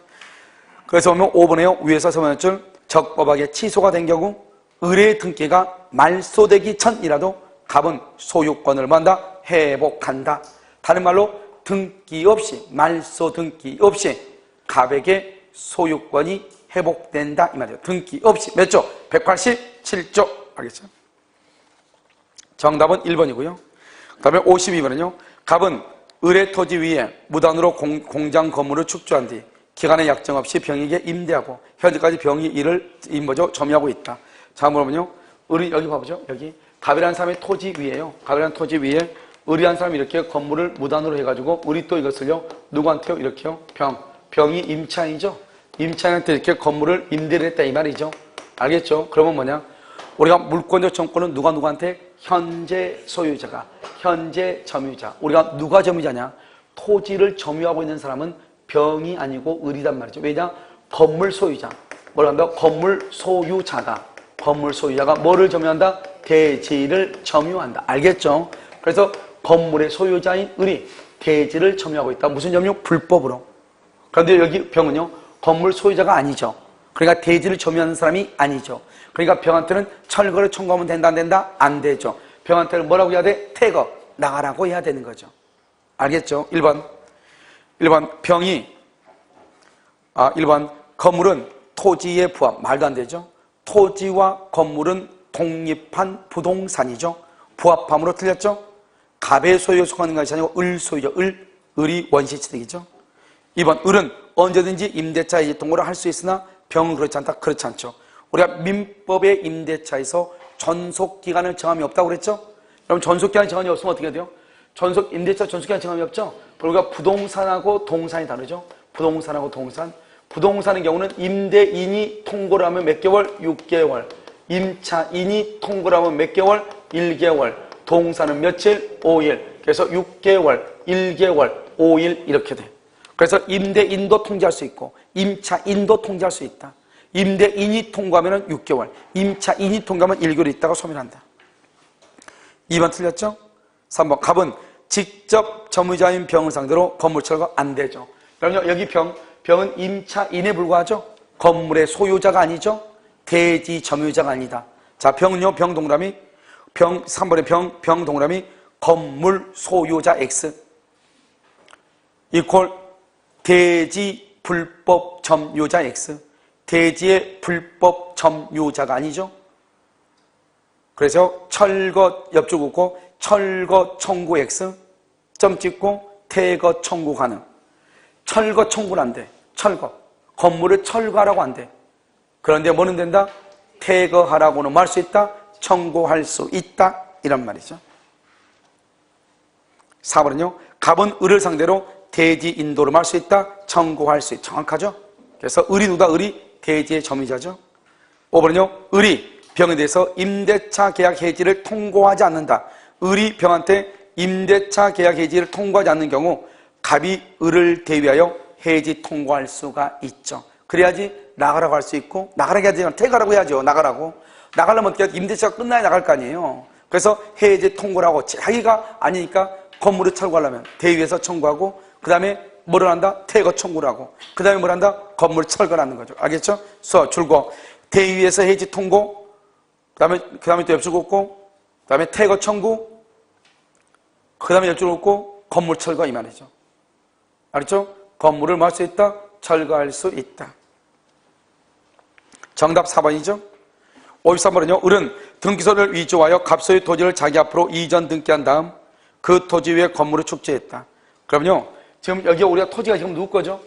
그래서 보면 5번에요. 위에서 설명했줄 적법하게 취소가 된 경우 을의 등기가 말소되기 전이라도 갑은 소유권을 만다 회복한다. 다른 말로 등기 없이 말소 등기 없이 갑에게 소유권이 회복된다 이 말이에요. 등기 없이 몇 조? 187조. 알겠죠? 정답은 1번이고요. 그 다음에 52번은요. 갑은 을의 토지 위에 무단으로 공장 건물을 축조한 뒤 기간의 약정 없이 병에게 임대하고 현재까지 병이 이를 점유하고 있다. 자, 그러면요. 을이 여기 봐보죠. 여기 갑이라는 사람의 토지 위에요. 갑이라는 토지 위에 을이라는 사람이 이렇게 건물을 무단으로 해가지고 을이 또 이것을요. 누구한테요? 이렇게요. 병이 임차인이죠. 임차인한테 이렇게 건물을 임대를 했다 이 말이죠. 알겠죠? 그러면 뭐냐? 우리가 물권적 청구는 누구한테? 현재 소유자가, 현재 점유자. 우리가 누가 점유자냐? 토지를 점유하고 있는 사람은 병이 아니고 을이란 말이죠. 왜냐? 건물 소유자. 뭘 한다? 건물 소유자가. 건물 소유자가 뭐를 점유한다? 대지를 점유한다. 알겠죠? 그래서 건물의 소유자인 을이 대지를 점유하고 있다. 무슨 점유? 불법으로. 그런데 여기 병은요. 건물 소유자가 아니죠. 그러니까 대지를 점유하는 사람이 아니죠. 그러니까 병한테는 철거를 청구하면 된다 안 된다? 안 되죠. 병한테는 뭐라고 해야 돼? 퇴거, 나가라고 해야 되는 거죠. 알겠죠? 1번 병이 1번 건물은 토지에 부합. 말도 안 되죠. 토지와 건물은 독립한 부동산이죠. 부합함으로 틀렸죠. 갑의 소유에 속하는 것이 아니고 을 소유죠. 을이 원시취득이죠. 2번 을은 언제든지 임대차 이직 동거를 할 수 있으나 병은 그렇지 않다. 그렇지 않죠. 우리가 민법의 임대차에서 전속기간을 정함이 없다고 그랬죠. 그럼 전속기간 정함이 없으면 어떻게 돼요? 임대차 전속기간 정함이 없죠. 우리가 부동산하고 동산이 다르죠. 부동산하고 동산. 부동산의 경우는 임대인이 통고를 하면 몇 개월? 6개월. 임차인이 통고를 하면 몇 개월? 1개월. 동산은 며칠? 5일. 그래서 6개월, 1개월, 5일 이렇게 돼. 그래서 임대인도 통지할 수 있고 임차인도 통지할 수 있다. 임대인이 통과하면 6개월, 임차인이 통과하면 1개월 있다가 소멸한다. 2번 틀렸죠? 3번 갑은 직접 점유자인 병을 상대로 건물 철거 안 되죠. 그럼요, 여기 병은 임차인에 불과하죠. 건물의 소유자가 아니죠. 대지 점유자가 아니다. 자, 병은요, 병 동그라미 3번의 병 동그라미 건물 소유자 X 이퀄 대지 불법 점유자 X. 대지의 불법 점유자가 아니죠. 그래서 철거 옆줄 긋고 철거 청구 X 점 찍고 퇴거 청구 가능. 철거 청구는 안 돼. 철거. 건물을 철거하라고 한대. 그런데 뭐는 된다? 퇴거하라고는 말 수 있다? 청구할 수 있다? 이런 말이죠. 4번은요, 갑은 을을 상대로 대지 인도를 말 수 있다? 청구할 수 있다. 정확하죠? 그래서 을이 누구다? 을이 대지의 점유자죠. 5번은요, 을이 병에 대해서 임대차 계약 해지를 통고하지 않는다. 을이 병한테 임대차 계약 해지를 통고하지 않는 경우 갑이 을을 대위하여 해지 통고할 수가 있죠. 그래야지 나가라고 할 수 있고, 나가라고 해야지, 퇴가라고 해야죠. 나가라고. 나가려면 어떻게 임대차가 끝나야 나갈 거 아니에요. 그래서 해지 통고라고, 자기가 아니니까 건물을 철거하려면 대위에서 청구하고, 그 다음에 뭐를 한다? 퇴거 청구를 하고, 그 다음에 뭘 한다? 건물 철거를 하는 거죠. 알겠죠? 줄거 대위에서 해지 통고, 그 다음에 또 옆줄 긋고, 그 다음에 퇴거 청구, 그 다음에 옆줄 긋고, 건물 철거 이 말이죠. 알았죠? 건물을 말 수 있다? 철거할 수 있다. 정답 4번이죠. 53번은요, 을은 등기소를 위조하여 갑소의 토지를 자기 앞으로 이전 등기한 다음 그 토지 위에 건물을 축제했다. 그럼요, 지금 여기 우리가 토지가 지금 누구 거죠?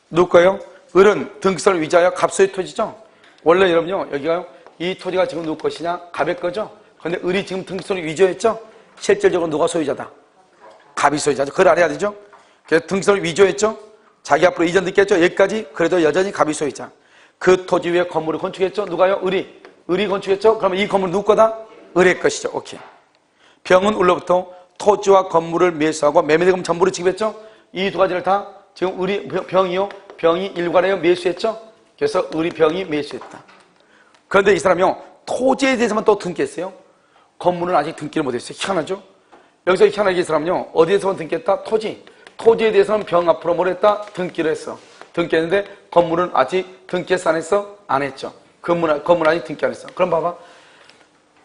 누구 거예요? 을은 등기소를 위조하여 갑소의 토지죠? 원래 여러분요, 여기가요, 이 토지가 지금 누구 것이냐? 갑의 거죠? 그런데 을이 지금 등기소를 위조했죠? 실질적으로 누가 소유자다? 갑이 소유자죠. 그걸 알아야 되죠? 그래서 등기소를 위조했죠? 자기 앞으로 이전 등기했죠? 여기까지 그래도 여전히 갑이 소유자. 그 토지 위에 건물을 건축했죠? 누가요? 을이 건축했죠? 그러면 이 건물은 누구 거다? 을의 것이죠. 오케이. 병은 을로부터 토지와 건물을 매수하고 매매대금 전부를 지급했죠? 이 두 가지를 다 지금 병이 일괄하여 매수했죠? 그래서 을이 병이 매수했다. 그런데 이 사람이요, 토지에 대해서만 또 등기했어요. 건물은 아직 등기를 못했어요. 희한하죠? 여기서 희한하게 이 사람은요, 어디에서만 등기했다? 토지에 대해서는 병 앞으로 뭘 했다? 등기를 했어. 등기했는데 건물은 아직 등기했어? 안 했어? 안 했죠. 건물 아직 등기 안 했어. 그럼 봐봐.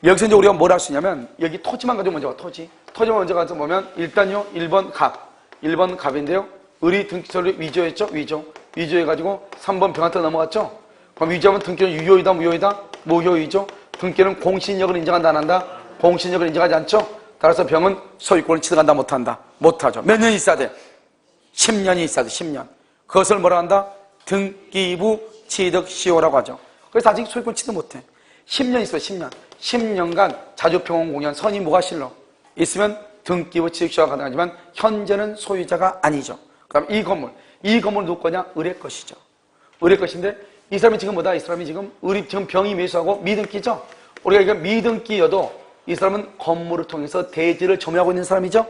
여기서 이제 우리가 뭘 할 수 있냐면, 여기 토지만 가지고 먼저 봐, 토지만 먼저 가지고 보면, 일단요, 1번 갑인데요. 을이 등기소를 위조했죠? 위조해가지고 3번 병한테 넘어갔죠? 그럼 위조하면 등기는 유효이다, 무효이다? 무효이죠? 등기는 공신력을 인정한다, 안 한다? 공신력을 인정하지 않죠? 따라서 병은 소유권을 취득한다, 못한다? 못하죠. 몇 년 있어야 돼? 10년이 있어야 돼, 10년. 그것을 뭐라 한다? 등기부 취득시효라고 하죠. 그래서 아직 소유권 취득 못해. 10년 있어요, 10년. 10년간 자주평온 공연 선이 뭐가 실러? 있으면 등기부 취득시효가 가능하지만 현재는 소유자가 아니죠. 그럼 이 건물 누구 거냐? 을의 것이죠. 을의 것인데 이 사람이 지금 뭐다? 이 사람이 지금 병이 매수하고 미등기죠? 우리가 이거 미등기여도 이 사람은 건물을 통해서 대지를 점유하고 있는 사람이죠?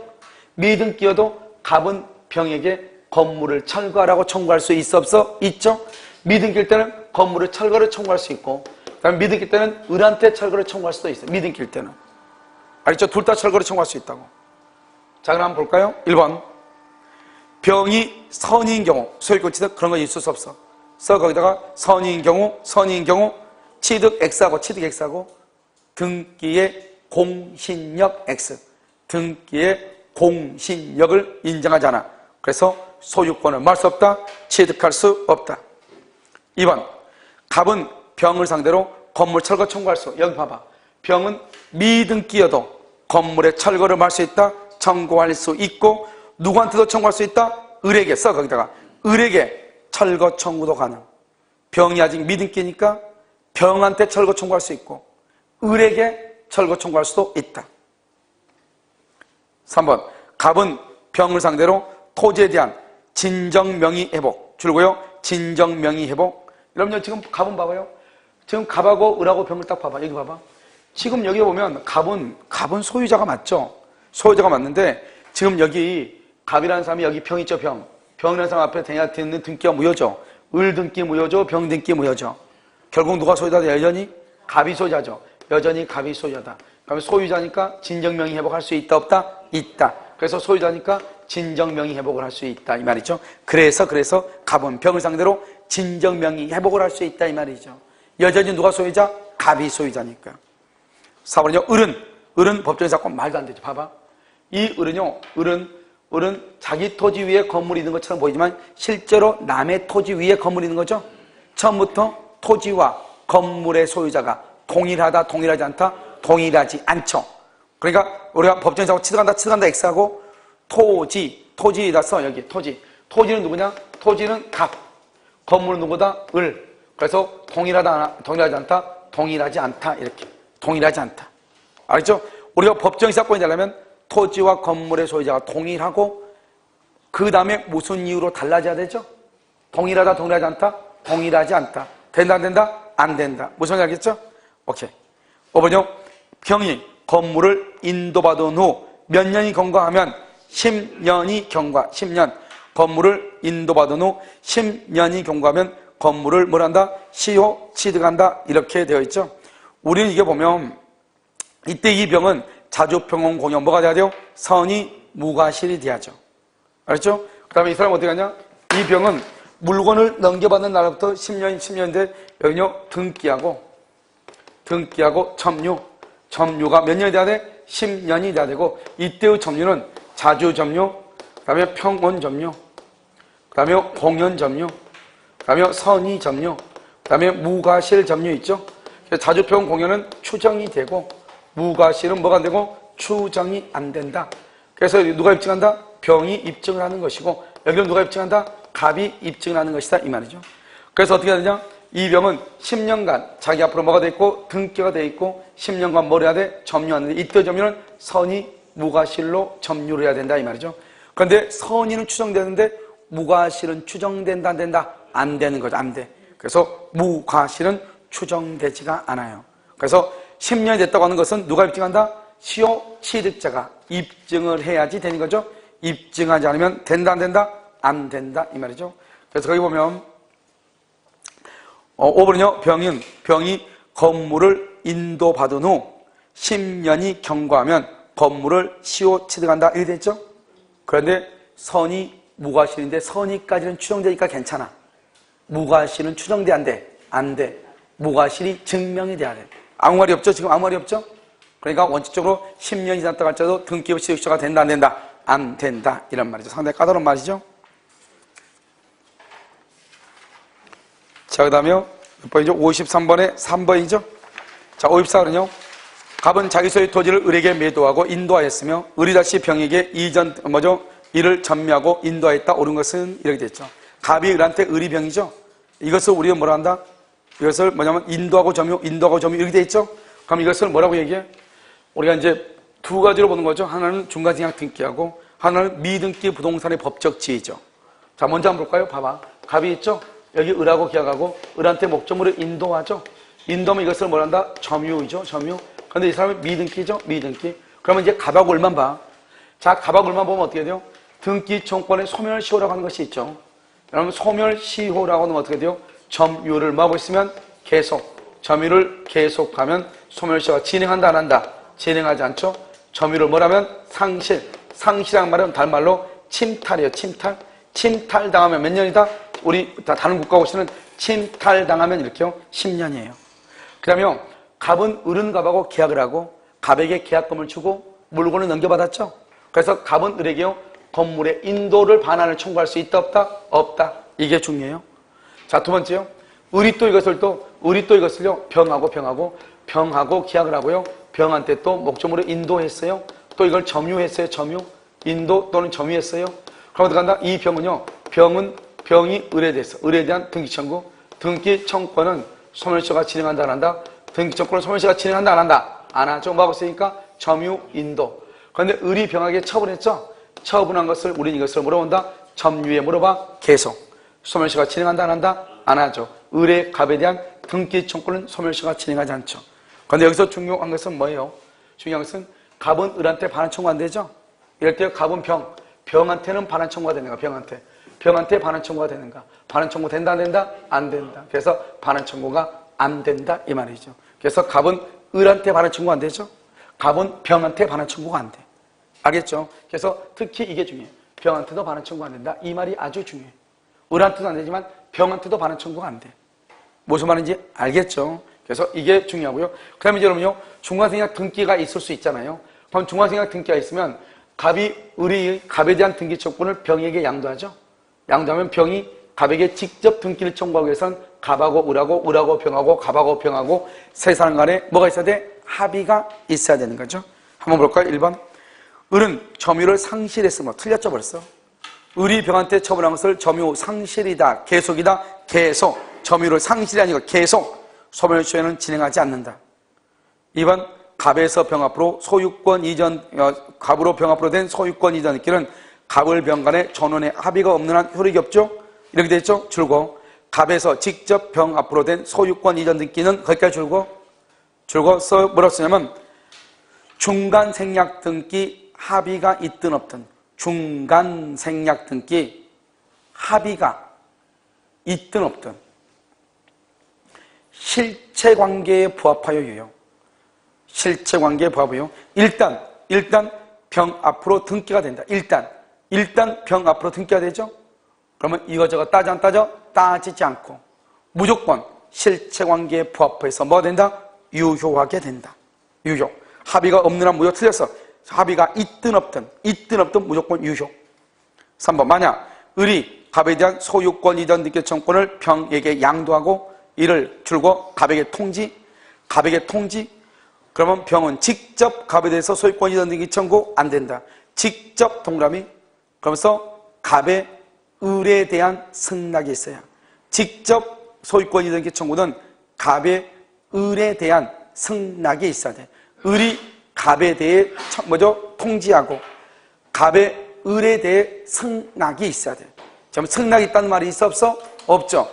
미등기여도 갑은 병에게 건물을 철거하라고 청구할 수 있어 없어? 있죠? 미등기일 때는 건물을 철거를 청구할 수 있고, 그다음에 미등기일 때는 을한테 철거를 청구할 수도 있어요. 미등기일 때는. 알겠죠? 둘 다 철거를 청구할 수 있다고. 자, 그럼 한번 볼까요? 1번. 병이 선의인 경우, 소유권 취득 그런 건 있을 수 없어. 거기다가 선의인 경우, 취득 X하고 등기의 공신력 X. 등기의 공신력을 인정하지 않아. 그래서 소유권을 말 수 없다, 취득할 수 없다. 2번. 갑은 병을 상대로 건물 철거 청구할 수. 여기 봐봐. 병은 미등기여도 건물의 철거를 말 수 있다, 청구할 수 있고, 누구한테도 청구할 수 있다? 을에게 거기다가 을에게 철거 청구도 가능. 병이 아직 미등기니까 병한테 철거 청구할 수 있고, 을에게 철거 청구할 수도 있다. 3번. 갑은 병을 상대로 토지에 대한 진정명의 회복, 줄고요, 진정명의 회복. 여러분요, 지금 갑은 봐봐요. 지금 갑하고 을하고 병을 딱 봐봐. 여기 봐봐. 지금 여기 보면 갑은 소유자가 맞죠? 소유자가 맞는데, 지금 여기 갑이라는 사람이 여기 병 있죠, 병이라는 사람 앞에 되는 등기가 무효죠. 을 등기 무효죠, 병 등기 무효죠. 결국 누가 소유자다? 여전히 갑이 소유자죠. 여전히 갑이 소유자다. 그러면 소유자니까 진정명의 회복할 수 있다, 없다? 있다. 그래서 소유자니까 진정명의 회복을 할 수 있다, 이 말이죠. 그래서 갑은 병을 상대로 진정명의 회복을 할 수 있다, 이 말이죠. 여전히 누가 소유자? 갑이 소유자니까. 4번은요, 을은 법정에서 자꾸 말도 안 되죠. 봐봐. 이 을은 자기 토지 위에 건물이 있는 것처럼 보이지만 실제로 남의 토지 위에 건물이 있는 거죠. 처음부터 토지와 건물의 소유자가 동일하다, 동일하지 않다? 동일하지 않죠. 그러니까 우리가 법정에서 취득한다 X하고 토지에다 써. 여기 토지는 누구냐? 토지는 갑. 건물은 누구다? 을. 그래서 동일하지 않다, 동일하지 않다, 이렇게. 동일하지 않다. 알겠죠? 우리가 법정 사건이 되려면 토지와 건물의 소유자가 동일하고 그 다음에 무슨 이유로 달라져야 되죠? 동일하다, 동일하지 않다, 동일하지 않다. 된다, 안 된다? 안 된다. 무슨 말인지 알겠죠? 오케이. 5번요. 병이 건물을 인도받은 후 몇 년이 경과하면 10년이 경과, 10년. 건물을 인도받은 후 10년이 경과하면 건물을 뭘 한다? 시효 취득한다. 이렇게 되어 있죠. 우리는 이게 보면 이때 이 병은 자주평온 공여 뭐가 돼야 돼요? 선이 무과실이 돼야죠. 알았죠? 그 다음에 이 사람 어떻게 하냐? 이 병은 물건을 넘겨받는 날부터 10년인데 여기요 등기하고 점유가 몇 년이 돼야 돼? 10년이 돼야 되고 이때의 점유는 자주 점유, 그 다음에 평온 점유, 그 다음에 공연 점유, 그 다음에 선의 점유, 그 다음에 무과실 점유 있죠? 자주 평온 공연은 추정이 되고 무과실은 뭐가 안 되고 추정이 안 된다. 그래서 누가 입증한다? 병이 입증을 하는 것이고 여기는 누가 입증한다? 갑이 입증을 하는 것이다 이 말이죠. 그래서 어떻게 해야 되냐? 이 병은 10년간 자기 앞으로 뭐가 돼 있고 등기가 돼 있고 10년간 뭘 해야 돼? 점유하는데 이때 점유는 선의 무과실로 점유를 해야 된다 이 말이죠. 그런데 선의는 추정되는데 무과실은 추정된다 안 된다? 안 되는 거죠. 안 돼. 그래서 무과실은 추정되지가 않아요. 그래서 10년이 됐다고 하는 것은 누가 입증한다? 시효 취득자가 입증을 해야지 되는 거죠. 입증하지 않으면 된다 안 된다? 안 된다 이 말이죠. 그래서 거기 보면 5번은요. 병이 건물을 인도받은 후 10년이 경과하면 건물을 시효 취득한다 이렇게 됐죠. 그런데 선의 무과실인데 선의까지는 추정되니까 괜찮아. 무과실은 추정돼 안 돼? 안 돼. 무과실이 증명이 돼야 돼. 아무 말이 없죠? 지금 아무 말이 없죠? 그러니까 원칙적으로 10년이 지났다고 할지라도 등기 없이 시효가 된다 안 된다? 안 된다 이런 말이죠. 상당히 까다로운 말이죠. 자, 그 다음에요. 몇 번이죠? 53번에 3번이죠? 자, 54번은요. 갑은 자기 소유의 토지를 을에게 매도하고 인도하였으며 을이 다시 병에게 이를 점유하고 인도하였다. 옳은 것은 이렇게 됐죠. 갑이 을한테 을이 병이죠? 이것을 우리가 뭐라 한다? 이것을 뭐냐면 인도하고 점유 이렇게 돼 있죠? 그럼 이것을 뭐라고 얘기해? 우리가 이제 두 가지로 보는 거죠. 하나는 중간생각 등기하고 하나는 미등기 부동산의 법적 지위죠. 자, 먼저 한번 볼까요? 봐봐. 갑이 있죠? 여기 을하고 기약하고 을한테 목적물을 인도하죠. 인도하면 이것을 뭘 한다? 점유이죠. 점유. 그런데 이 사람은 미등기죠. 미등기. 그러면 이제 갑하고 을만 봐. 자, 갑하고 을만 보면 어떻게 돼요? 등기 청권의 소멸시효라고 하는 것이 있죠. 여러분 소멸시효라고 하면 어떻게 돼요? 점유를 뭐하고 있으면 계속 점유를 계속하면 소멸시효가 진행한다 안 한다? 진행하지 않죠. 점유를 뭐라면 상실이란 말은 다른 말로 침탈이에요. 침탈당하면 몇 년이다? 우리 다른 국가고시는 침탈당하면 이렇게요. 10년이에요. 그 다음에 갑은 을은 갑하고 계약을 하고 갑에게 계약금을 주고 물건을 넘겨받았죠. 그래서 갑은 을에게요. 건물의 인도를 반환을 청구할 수 있다 없다? 없다. 이게 중요해요. 자, 두 번째요. 을이 또 이것을요. 병하고 계약을 하고요. 병한테 또 목적물을 인도했어요. 또 이걸 점유했어요. 점유. 인도 또는 점유했어요. 그럼 어떻게 한다? 이 병은요. 병이 을에 대해서 을에 대한 등기 청구. 등기 청구는 소멸시효가 진행한다 안 한다? 등기 청구는 소멸시효가 진행한다 안 한다? 안 하죠. 뭐하고 있으니까 점유 인도. 그런데 을이 병에게 처분했죠. 처분한 것을 우리는 이것을 물어본다. 점유에 물어봐. 계속. 소멸시효가 진행한다 안 한다? 안 하죠. 을의 갑에 대한 등기 청구는 소멸시효가 진행하지 않죠. 그런데 여기서 중요한 것은 뭐예요? 중요한 것은 갑은 을한테 반환 청구 안 되죠. 이럴 때 갑은 병한테는 반환 청구가 되는가? 병한테 반환 청구가 되는가? 반환 청구 된다 안 된다? 안 된다. 그래서 반환 청구가 안 된다 이 말이죠. 그래서 갑은 을한테 반환 청구 안 되죠. 갑은 병한테 반환 청구가 안 돼. 알겠죠? 그래서 특히 이게 중요해요. 병한테도 반환 청구가 안 된다. 이 말이 아주 중요해요. 을한테도 안 되지만 병한테도 반환 청구가 안 돼. 무슨 말인지 알겠죠? 그래서 이게 중요하고요. 그 다음에 여러분요. 중간생각 등기가 있을 수 있잖아요. 그럼 중간생각 등기가 있으면 을이 갑에 대한 등기 청구를 병에게 양도하죠. 양도하면 병이 갑에게 직접 등기를 청구하기 위해서는 갑하고 을하고 병하고 갑하고 병하고 세 사람 간에 뭐가 있어야 돼? 합의가 있어야 되는 거죠. 한번 볼까요? 1번. 을은 점유를 상실했으므로 틀렸죠 벌써. 을이 병한테 처분한 것을 점유 상실이다, 계속이다, 계속. 점유를 상실이 아니고 계속 소멸시효는 진행하지 않는다. 2번 갑에서 병 앞으로 소유권 이전, 갑으로 병 앞으로 된 소유권 이전 느끼는 갑을 병 간의 전원의 합의가 없는 한 효력이 없죠. 이렇게 됐죠. 줄고 갑에서 직접 병 앞으로 된 소유권 이전 등기는 거기까지 줄고 뭐라고 쓰냐면 중간 생략 등기 합의가 있든 없든 중간 생략 등기 합의가 있든 없든 실체관계에 부합하여 유효. 실체관계에 부합하여 일단 병 앞으로 등기가 된다. 일단 병 앞으로 등기가 되죠. 그러면 이거저거 따져 안 따져? 따지지 않고 무조건 실체관계에 부합해서 뭐 된다? 유효하게 된다. 유효. 합의가 없는 한 무효. 틀렸어. 합의가 있든 없든 무조건 유효. 3번 만약 을이 갑에 대한 소유권 이전 등기 청구권을 병에게 양도하고 이를 줄고 갑에게 통지 그러면 병은 직접 갑에 대해서 소유권 이전 등기 청구 안 된다. 직접 동그라미 그러면서 갑의 을에 대한 승낙이 있어야 직접 소유권 이전 등기 청구는 갑의 을에 대한 승낙이 있어야 돼. 을이 갑에 대해 통지하고 갑의 을에 대해 승낙이 있어야 돼. 그럼 승낙이 있다는 말이 있어 없어? 없죠.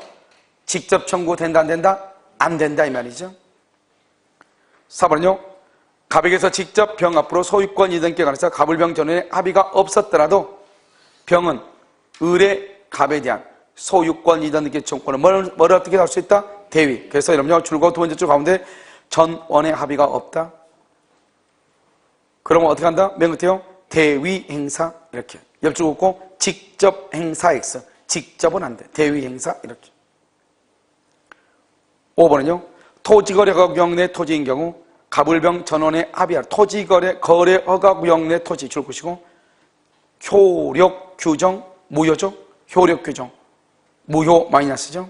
직접 청구 된다 안 된다? 안 된다 이 말이죠. 4번은요. 갑에게서 직접 병 앞으로 소유권 이전에 관해서 갑을병 전에 합의가 없었더라도 병은 을의 갑에 대한 소유권 이전 등기 청구권을 뭐를 어떻게 할 수 있다? 대위. 그래서 여러분요. 줄고 두 번째 줄 가운데 전원의 합의가 없다. 그러면 어떻게 한다? 맨 끝에요. 대위 행사 이렇게 옆줄 긋고 직접 행사 X. 직접은 안 돼. 대위 행사 이렇게. 5번은요. 토지거래 허가구역 내 토지인 경우 갑을병 전원의 합의할 토지거래 거래 허가구역 내 토지 줄 것이고 효력 규정 무효죠. 효력 규정 무효 마이너스죠.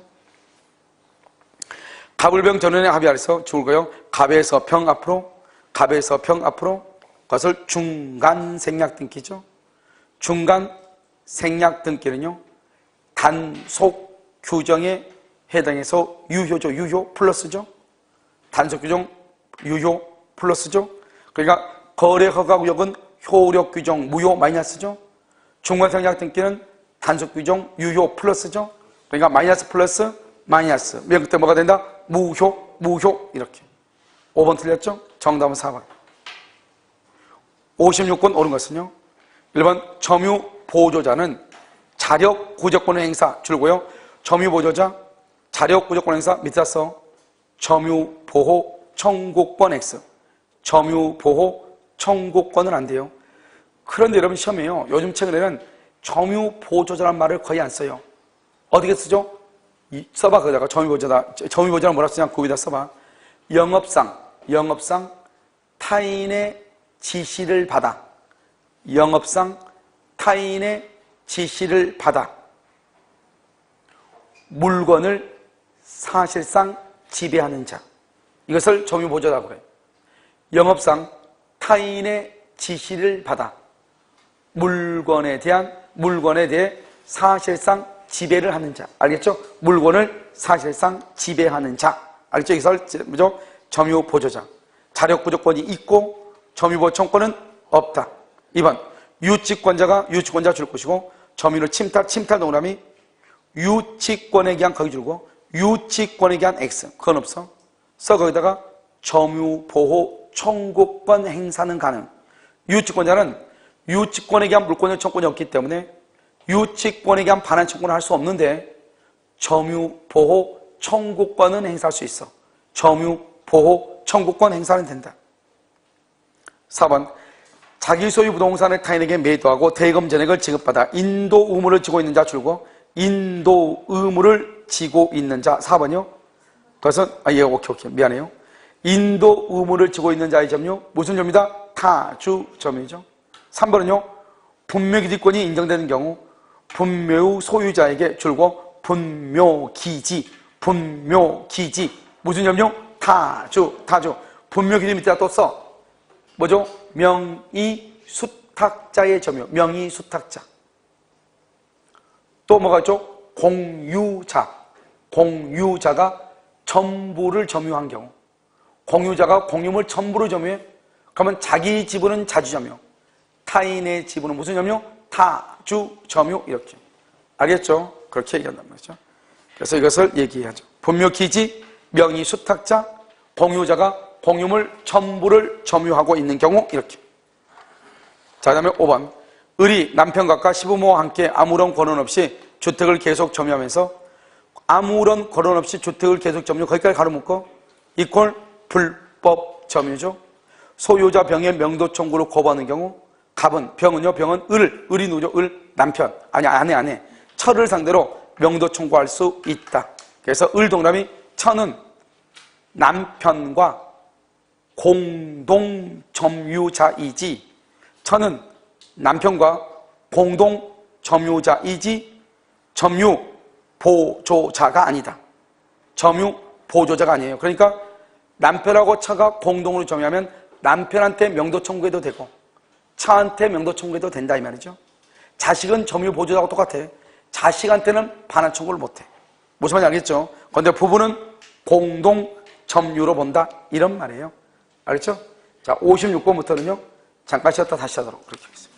갑을병 전원의 합의하에서 줄고요. 갑에서 병 앞으로 그것을 중간 생략 등기죠. 중간 생략 등기는요. 단속 규정에 해당해서 유효죠. 유효 플러스죠. 단속 규정 유효 플러스죠. 그러니까 거래 허가 구역은 효력 규정 무효 마이너스죠. 중간 생략 등기는 단속 규정 유효 플러스죠. 그러니까 마이너스 플러스 마이너스. 맨 끝에 뭐가 된다? 무효 이렇게. 5번 틀렸죠? 정답은 4번. 56번 옳은 것은요. 1번 점유 보조자는 자력 구적권 행사 줄고요. 점유 보조자 자력 구적권 행사 밑에 써 점유 보호 청구권 X. 점유 보호 청구권은 안 돼요. 그런데 여러분 시험에요. 요즘 최근에는 점유 보조자라는 말을 거의 안 써요. 어떻게 쓰죠? 써봐 거기다가 점유 보조자. 점유 보조자는 뭐라 쓰냐? 거기다 써봐. 영업상 타인의 지시를 받아. 영업상 타인의 지시를 받아 물건을 사실상 지배하는 자. 이것을 점유보조자라고 해요. 영업상 타인의 지시를 받아 물건에 대해 사실상 지배를 하는 자. 알겠죠? 물건을 사실상 지배하는 자. 알겠죠? 이것을 뭐죠? 점유보조자. 자력 구조권이 있고 점유보호 청구권은 없다. 2번 유치권자 줄 것이고 점유를 침탈 동그라미 유치권에 기한 거기 줄고 유치권에 기한 X 그건 없어. 써 거기다가 점유보호 청구권 행사는 가능. 유치권자는 유치권에 기한 물권의 청구권이 없기 때문에 유치권에 기한 반환 청구는 할 수 없는데 점유보호 청구권은 행사할 수 있어. 점유보호 청구권 행사는 된다. 4번 자기 소유 부동산을 타인에게 매도하고 대금 전액을 지급받아 인도 의무를 지고 있는 자 줄고 인도 의무를 지고 있는 자. 4번이요. 그것은 오케이 미안해요. 인도 의무를 지고 있는 자의 점유 무슨 점이다? 타주 점유죠. 3번은요. 분묘기지권이 인정되는 경우 분묘 소유자에게 줄고 분묘기지 무슨 점유? 타주 분묘기지 밑에다 또 써. 뭐죠? 명의수탁자의 점유. 명의수탁자. 또 뭐가 있죠? 공유자. 공유자가 전부를 점유한 경우. 공유자가 공유물 전부를 점유해. 그러면 자기 지분은 자주점유, 타인의 지분은 무슨 점유? 타주점유. 이렇게. 알겠죠? 그렇게 얘기한단 말이죠. 그래서 이것을 얘기하죠. 분묘 기지, 명의 수탁자, 공유자가 공유물 전부를 점유하고 있는 경우. 이렇게. 자, 그 다음에 5번. 을이 남편과 시부모와 함께 아무런 권한 없이 주택을 계속 점유하면서, 아무런 권한 없이 주택을 계속 점유, 거기까지 가로묶고 이꼴 불법 점유죠. 소유자 병의 명도 청구를 거부하는 경우. 갑은, 병은요, 병은 을이 누구죠? 남편, 아니 아내, 처를 상대로 명도 청구할 수 있다. 그래서 동그라미 처는 남편과 공동 점유자이지, 처는 남편과 공동 점유자이지 점유 보조자가 아니다. 점유 보조자가 아니에요. 그러니까 남편하고 처가 공동으로 점유하면 남편한테 명도 청구해도 되고 처한테 명도 청구해도 된다 이 말이죠. 자식은 점유 보조자하고 똑같아. 자식한테는 반환 청구를 못해. 무슨 말인지 알겠죠? 그런데 부부는 공동 점유로 본다 이런 말이에요. 알겠죠? 자, 56번부터는요 잠깐 쉬었다 다시 하도록 그렇게 하겠습니다.